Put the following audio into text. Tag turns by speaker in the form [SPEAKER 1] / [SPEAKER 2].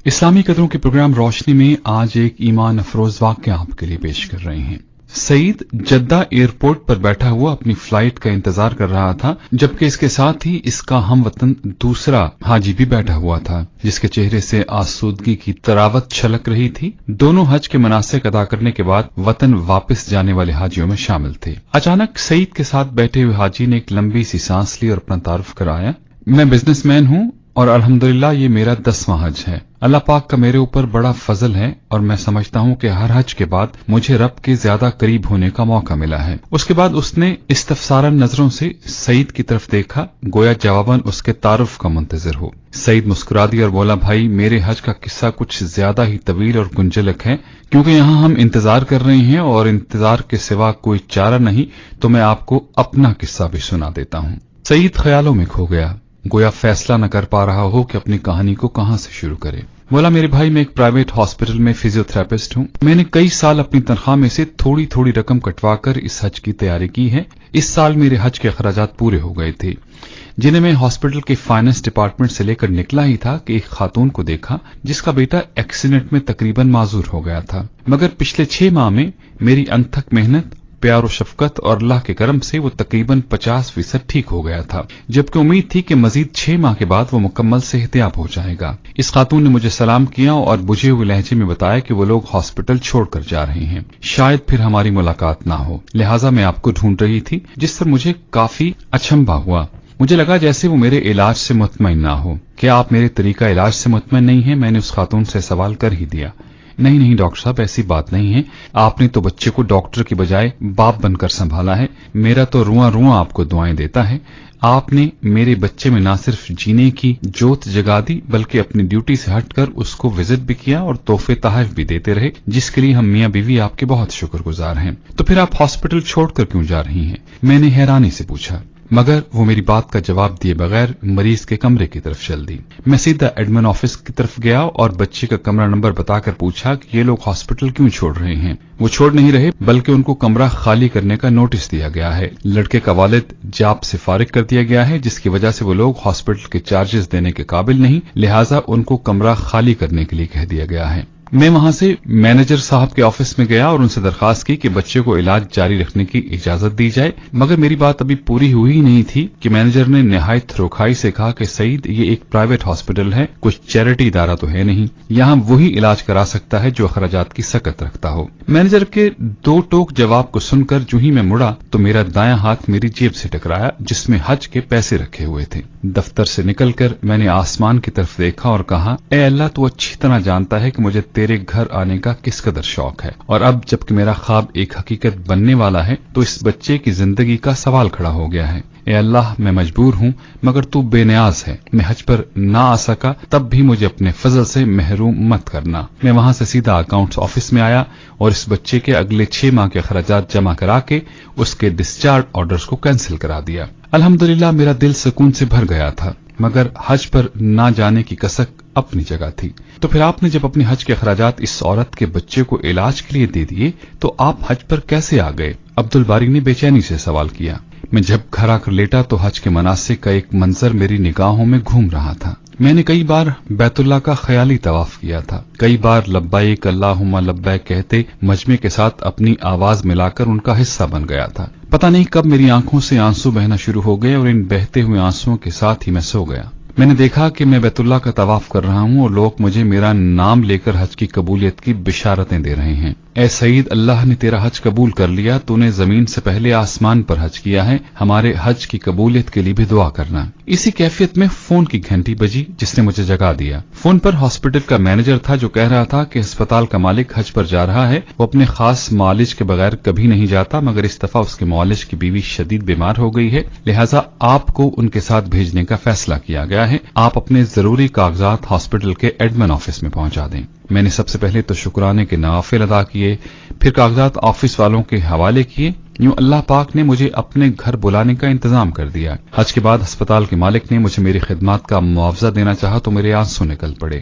[SPEAKER 1] اسلامی قدروں کے پروگرام روشنی میں آج ایک ایمان افروز واقعہ آپ کے لیے پیش کر رہے ہیں۔ سعید جدہ ایئرپورٹ پر بیٹھا ہوا اپنی فلائٹ کا انتظار کر رہا تھا، جبکہ اس کے ساتھ ہی اس کا ہم وطن دوسرا حاجی بھی بیٹھا ہوا تھا، جس کے چہرے سے آسودگی کی تراوت چھلک رہی تھی۔ دونوں حج کے مناسک ادا کرنے کے بعد وطن واپس جانے والے حاجیوں میں شامل تھے۔ اچانک سعید کے ساتھ بیٹھے ہوئے حاجی نے ایک لمبی سی سانس لی اور اپنا تعارف کرایا۔ میں بزنس مین ہوں اور الحمدللہ یہ میرا 10واں حج ہے۔ اللہ پاک کا میرے اوپر بڑا فضل ہے اور میں سمجھتا ہوں کہ ہر حج کے بعد مجھے رب کے زیادہ قریب ہونے کا موقع ملا ہے۔ اس کے بعد اس نے استفسارا نظروں سے سعید کی طرف دیکھا، گویا جواباً اس کے تعارف کا منتظر ہو۔ سعید مسکرا دیا اور بولا، بھائی میرے حج کا قصہ کچھ زیادہ ہی طویل اور گنجلک ہے، کیونکہ یہاں ہم انتظار کر رہے ہیں اور انتظار کے سوا کوئی چارہ نہیں، تو میں آپ کو اپنا قصہ بھی سنا دیتا ہوں۔ سعید خیالوں میں کھو گیا، گویا فیصلہ نہ کر پا رہا ہو کہ اپنی کہانی کو کہاں سے شروع کرے۔ بولا، میرے بھائی میں ایک پرائیویٹ ہاسپٹل میں فزیو تھراپسٹ ہوں۔ میں نے کئی سال اپنی تنخواہ میں سے تھوڑی تھوڑی رقم کٹوا کر اس حج کی تیاری کی ہے۔ اس سال میرے حج کے اخراجات پورے ہو گئے تھے، جنہیں میں ہاسپٹل کے فائنانس ڈپارٹمنٹ سے لے کر نکلا ہی تھا کہ ایک خاتون کو دیکھا جس کا بیٹا ایکسیڈنٹ میں تقریباً معذور ہو گیا تھا، مگر پچھلے 6 ماہ میں میری انتھک محنت، پیار و شفقت اور اللہ کے کرم سے وہ تقریباً 50% ٹھیک ہو گیا تھا، جبکہ امید تھی کہ مزید 6 ماہ کے بعد وہ مکمل صحتیاب ہو جائے گا۔ اس خاتون نے مجھے سلام کیا اور بجھے ہوئے لہجے میں بتایا کہ وہ لوگ ہاسپٹل چھوڑ کر جا رہے ہیں، شاید پھر ہماری ملاقات نہ ہو، لہٰذا میں آپ کو ڈھونڈ رہی تھی، جس پر مجھے کافی اچنبھا ہوا۔ مجھے لگا جیسے وہ میرے علاج سے مطمئن نہ ہو۔ کیا آپ میرے طریقہ علاج سے مطمئن نہیں ہیں؟ میں نے اس خاتون سے سوال کر ہی دیا۔ نہیں ڈاکٹر صاحب، ایسی بات نہیں ہے، آپ نے تو بچے کو ڈاکٹر کی بجائے باپ بن کر سنبھالا ہے، میرا تو رواں رواں آپ کو دعائیں دیتا ہے۔ آپ نے میرے بچے میں نہ صرف جینے کی جوت جگا دی، بلکہ اپنی ڈیوٹی سے ہٹ کر اس کو وزٹ بھی کیا اور تحفے تحائف بھی دیتے رہے، جس کے لیے ہم میاں بیوی آپ کے بہت شکر گزار ہیں۔ تو پھر آپ ہاسپٹل چھوڑ کر کیوں جا رہی ہیں؟ میں نے حیرانی سے پوچھا، مگر وہ میری بات کا جواب دیے بغیر مریض کے کمرے کی طرف چل دی۔ میں سیدھا ایڈمن آفس کی طرف گیا اور بچے کا کمرہ نمبر بتا کر پوچھا کہ یہ لوگ ہاسپٹل کیوں چھوڑ رہے ہیں۔ وہ چھوڑ نہیں رہے، بلکہ ان کو کمرہ خالی کرنے کا نوٹس دیا گیا ہے۔ لڑکے کا والد جاب سے فارغ کر دیا گیا ہے، جس کی وجہ سے وہ لوگ ہاسپٹل کے چارجز دینے کے قابل نہیں، لہٰذا ان کو کمرہ خالی کرنے کے لیے کہہ دیا گیا ہے۔ میں وہاں سے مینیجر صاحب کے آفس میں گیا اور ان سے درخواست کی کہ بچے کو علاج جاری رکھنے کی اجازت دی جائے، مگر میری بات ابھی پوری ہوئی ہی نہیں تھی کہ مینیجر نے نہایت روکھائی سے کہا کہ سعید، یہ ایک پرائیویٹ ہاسپٹل ہے، کچھ چیریٹی ادارہ تو ہے نہیں، یہاں وہی علاج کرا سکتا ہے جو اخراجات کی سکت رکھتا ہو۔ مینیجر کے 2 ٹوک جواب کو سن کر جو ہی میں مڑا تو میرا دایاں ہاتھ میری جیب سے ٹکرایا، جس میں حج کے پیسے رکھے ہوئے تھے۔ دفتر سے نکل کر میں نے آسمان کی طرف دیکھا اور کہا، اے اللہ، تو اچھی طرح جانتا ہے کہ مجھے تیرے گھر آنے کا کس قدر شوق ہے، اور اب جبکہ میرا خواب ایک حقیقت بننے والا ہے تو اس بچے کی زندگی کا سوال کھڑا ہو گیا ہے۔ اے اللہ، میں مجبور ہوں، مگر تو بے نیاز ہے، میں حج پر نہ آ سکا تب بھی مجھے اپنے فضل سے محروم مت کرنا۔ میں وہاں سے سیدھا اکاؤنٹس آفس میں آیا اور اس بچے کے اگلے 6 ماہ کے اخراجات جمع کرا کے اس کے ڈسچارج آرڈرز کو کینسل کرا دیا۔ الحمدللہ میرا دل سکون سے بھر گیا تھا، مگر حج پر نہ جانے کی کسک اپنی جگہ تھی۔ تو پھر آپ نے جب اپنے حج کے اخراجات اس عورت کے بچے کو علاج کے لیے دے دیے تو آپ حج پر کیسے آ گئے؟ عبدالباری نے بے چینی سے سوال کیا۔ میں جب گھر آ کر لیٹا تو حج کے مناسک کا ایک منظر میری نگاہوں میں گھوم رہا تھا۔ میں نے کئی بار بیت اللہ کا خیالی طواف کیا تھا، کئی بار لبیک اللہم لبیک کہتے مجمع کے ساتھ اپنی آواز ملا کر ان کا حصہ بن گیا تھا۔ پتہ نہیں کب میری آنکھوں سے آنسو بہنا شروع ہو گئے اور ان بہتے ہوئے آنسوؤں کے ساتھ ہی میں سو گیا۔ میں نے دیکھا کہ میں بیت اللہ کا طواف کر رہا ہوں اور لوگ مجھے میرا نام لے کر حج کی قبولیت کی بشارتیں دے رہے ہیں۔ اے سعید، اللہ نے تیرا حج قبول کر لیا، تو نے زمین سے پہلے آسمان پر حج کیا ہے، ہمارے حج کی قبولیت کے لیے بھی دعا کرنا۔ اسی کیفیت میں فون کی گھنٹی بجی، جس نے مجھے جگا دیا۔ فون پر ہاسپٹل کا مینیجر تھا، جو کہہ رہا تھا کہ ہسپتال کا مالک حج پر جا رہا ہے، وہ اپنے خاص معالج کے بغیر کبھی نہیں جاتا، مگر اس دفعہ اس کے معالج کی بیوی شدید بیمار ہو گئی ہے، لہٰذا آپ کو ان کے ساتھ بھیجنے کا فیصلہ کیا گیا ہے۔ آپ اپنے ضروری کاغذات ہاسپٹل کے ایڈمن آفس میں پہنچا دیں۔ میں نے سب سے پہلے تو شکرانے کے نوافل ادا کیے، پھر کاغذات آفس والوں کے حوالے کیے۔ یوں اللہ پاک نے مجھے اپنے گھر بلانے کا انتظام کر دیا۔ حج کے بعد ہسپتال کے مالک نے مجھے میری خدمات کا معاوضہ دینا چاہا تو میرے آنسو نکل پڑے۔